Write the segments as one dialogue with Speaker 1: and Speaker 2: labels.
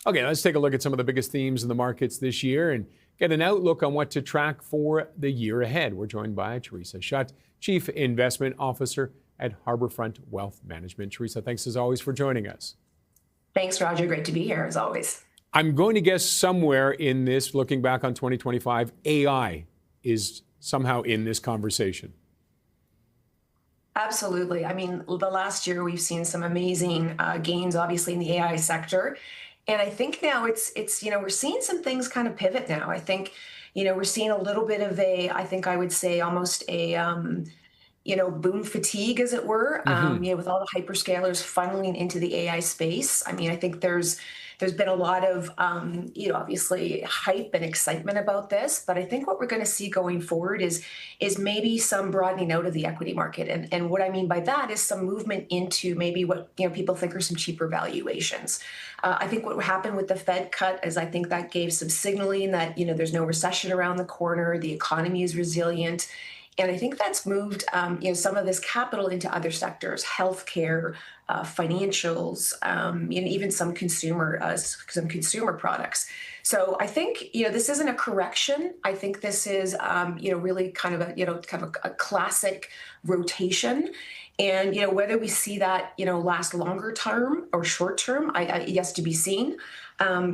Speaker 1: Okay, let's take a look at some of the biggest themes in the markets this year and get an outlook on what to track for the year ahead. We're joined by Theresa Shutt, Chief Investment Officer at Harbourfront Wealth Management. Theresa, thanks as always for joining us.
Speaker 2: Thanks, Roger. Great to be here as always.
Speaker 1: I'm going to guess somewhere in this, looking back on 2025, AI is somehow in this conversation.
Speaker 2: Absolutely. I mean, the last year we've seen some amazing gains, obviously, in the AI sector. And I think now it's we're seeing some things kind of pivot now. I think, we're seeing a little bit of I think I would say almost a, boom fatigue, as it were, with all the hyperscalers funneling into the AI space. I mean, I think there's been a lot of, obviously hype and excitement about this, but I think what we're going to see going forward is maybe some broadening out of the equity market. And what I mean by that is some movement into maybe what, people think are some cheaper valuations. I think what happened with the Fed cut is I think that gave some signaling that, there's no recession around the corner, the economy is resilient. And I think that's moved, some of this capital into other sectors, healthcare, financials, even some consumer products. So I think this isn't a correction. I think this is really kind of a classic rotation. And whether we see that last longer term or short term, yes, to be seen.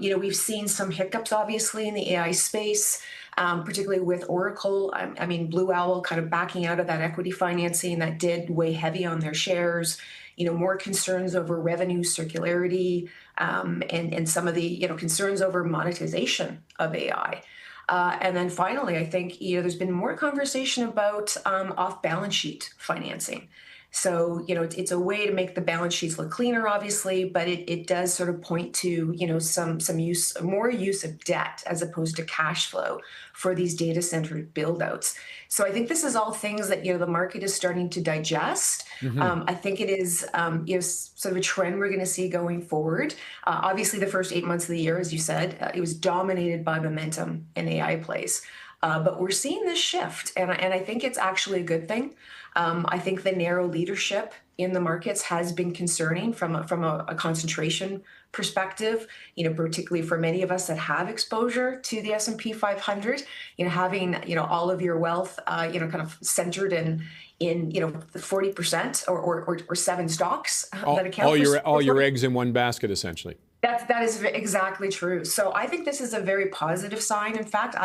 Speaker 2: We've seen some hiccups obviously in the AI space. Particularly with Oracle. I mean, Blue Owl kind of backing out of that equity financing that did weigh heavy on their shares, more concerns over revenue circularity, and some of the, concerns over monetization of AI. And then finally, I think, there's been more conversation about off-balance sheet financing. So, it's a way to make the balance sheets look cleaner, obviously, but it does sort of point to, more use of debt as opposed to cash flow for these data center build-outs. So I think this is all things that, the market is starting to digest. I think it is, sort of a trend we're going to see going forward. Obviously, the first 8 months of the year, as you said, it was dominated by momentum in AI plays. But we're seeing this shift, and I think it's actually a good thing. I think the narrow leadership in the markets has been concerning from a concentration perspective, particularly for many of us that have exposure to the S&P 500, having, all of your wealth, kind of centered in 40% or 7 stocks that account
Speaker 1: all your eggs in one basket, essentially.
Speaker 2: That is exactly true. So I think this is a very positive sign. In fact,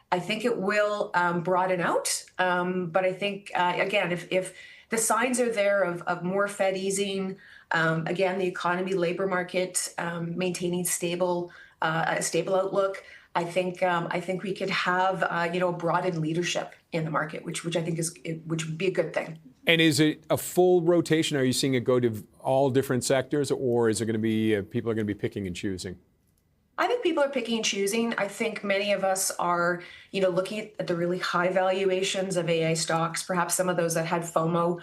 Speaker 2: I think it will broaden out. But I think, again, if the signs are there of more Fed easing, again, the economy, labor market maintaining a stable outlook, I think we could have a broadened leadership in the market, which I think which would be a good thing.
Speaker 1: And is it a full rotation? Are you seeing it go to all different sectors, or is it going to be people are going to be picking and choosing?
Speaker 2: I think people are picking and choosing. I think many of us are, looking at the really high valuations of AI stocks. Perhaps some of those that had FOMO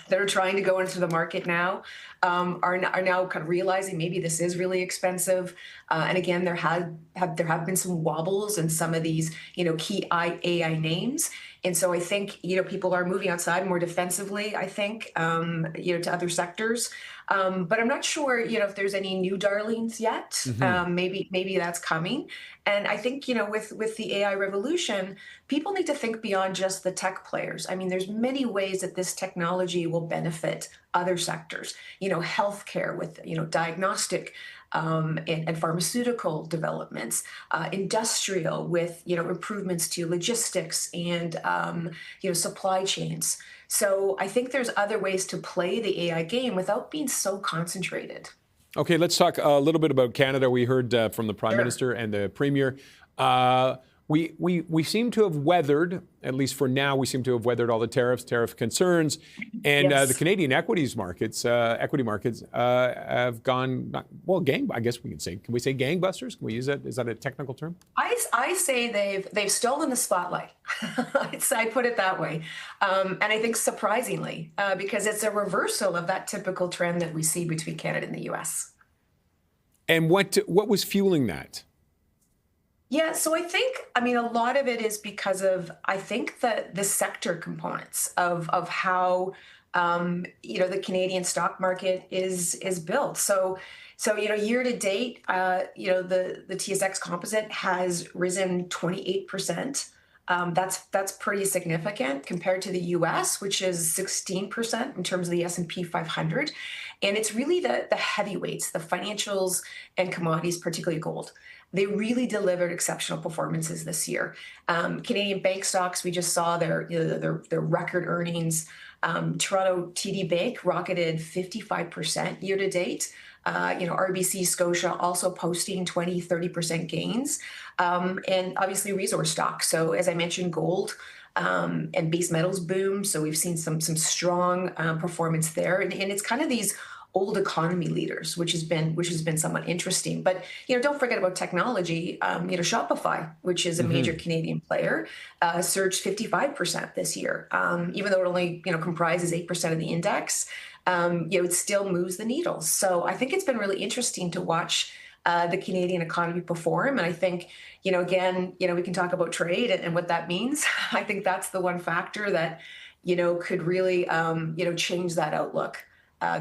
Speaker 2: that are trying to go into the market now are now kind of realizing maybe this is really expensive. And again, there have been some wobbles in some of these, key AI names. And so I think, people are moving outside more defensively, I think, to other sectors. But I'm not sure, if there's any new darlings yet. Maybe that's coming. And I think, with the AI revolution, people need to think beyond just the tech players. I mean, there's many ways that this technology will benefit other sectors, healthcare with, diagnostic and pharmaceutical developments, industrial with, improvements to logistics and, supply chains. So I think there's other ways to play the AI game without being so concentrated.
Speaker 1: Okay, let's talk a little bit about Canada. We heard from the Prime Minister and the Premier. We seem to have weathered, at least for now, we seem to have weathered all the tariff concerns, and the Canadian equity markets have gone I guess we can say. Can we say gangbusters? Can we use that? Is that a technical term?
Speaker 2: I say they've stolen the spotlight. I put it that way, and I think surprisingly, because it's a reversal of that typical trend that we see between Canada and the U.S.
Speaker 1: And what was fueling that?
Speaker 2: Yeah, so I mean, a lot of it is because of, I think, the sector components of how, the Canadian stock market is built. So, So, year to date, the TSX Composite has risen 28%. That's pretty significant compared to the U.S., which is 16% in terms of the S&P 500. And it's really the heavyweights, the financials and commodities, particularly gold. They really delivered exceptional performances this year. Canadian bank stocks, we just saw their record earnings. Toronto TD Bank rocketed 55% year to date. RBC Scotia also posting 20-30% gains. And obviously resource stocks. So as I mentioned, gold and base metals boom. So we've seen some strong performance there. And it's kind of these old economy leaders, which has been somewhat interesting. But don't forget about technology. Shopify, which is a major Canadian player, surged 55% this year. Even though it only comprises 8% of the index, it still moves the needle. So I think it's been really interesting to watch the Canadian economy perform. And I think, again, we can talk about trade and what that means. I think that's the one factor that, could really, change that outlook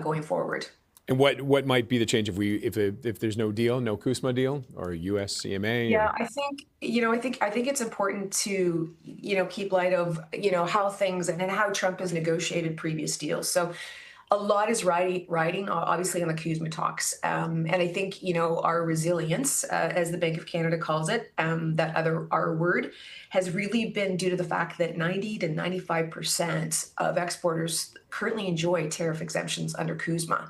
Speaker 2: going forward.
Speaker 1: And what might be the change if there's no deal, no KUSMA deal or US CMA?
Speaker 2: Yeah, I think it's important to keep light of how things and how Trump has negotiated previous deals. So a lot is riding obviously on the KUSMA talks, and I think our resilience, as the Bank of Canada calls it, that other R word, has really been due to the fact that 90 to 95% of exporters currently enjoy tariff exemptions under KUSMA.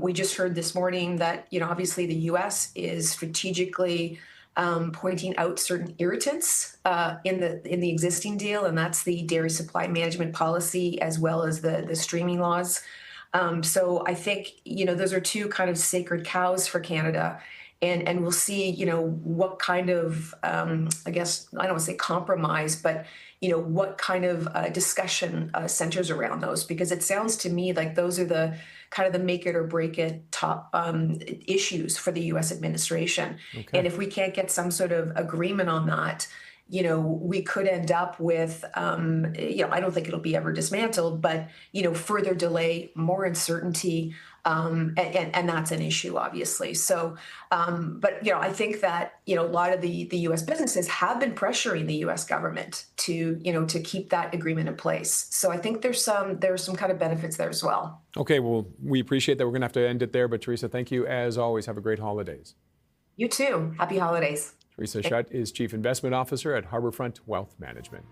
Speaker 2: We just heard this morning that obviously the U.S. is strategically pointing out certain irritants in the existing deal, and that's the dairy supply management policy as well as the streaming laws. So I think those are two kind of sacred cows for Canada, and we'll see what kind of I guess I don't want to say compromise, but what kind of discussion centers around those, because it sounds to me like those are the kind of the make it or break it top issues for the U.S. administration. Okay. And if we can't get some sort of agreement on that, we could end up with, I don't think it'll be ever dismantled, but, further delay, more uncertainty, and that's an issue, obviously. So, but, I think that, a lot of the U.S. businesses have been pressuring the U.S. government to keep that agreement in place. So I think there's some kind of benefits there as well. Okay, well, we appreciate that. We're going to have to end it there. But Theresa, thank you as always. Have a great holidays. You too. Happy holidays. Theresa Shutt is Chief Investment Officer at Harbourfront Wealth Management.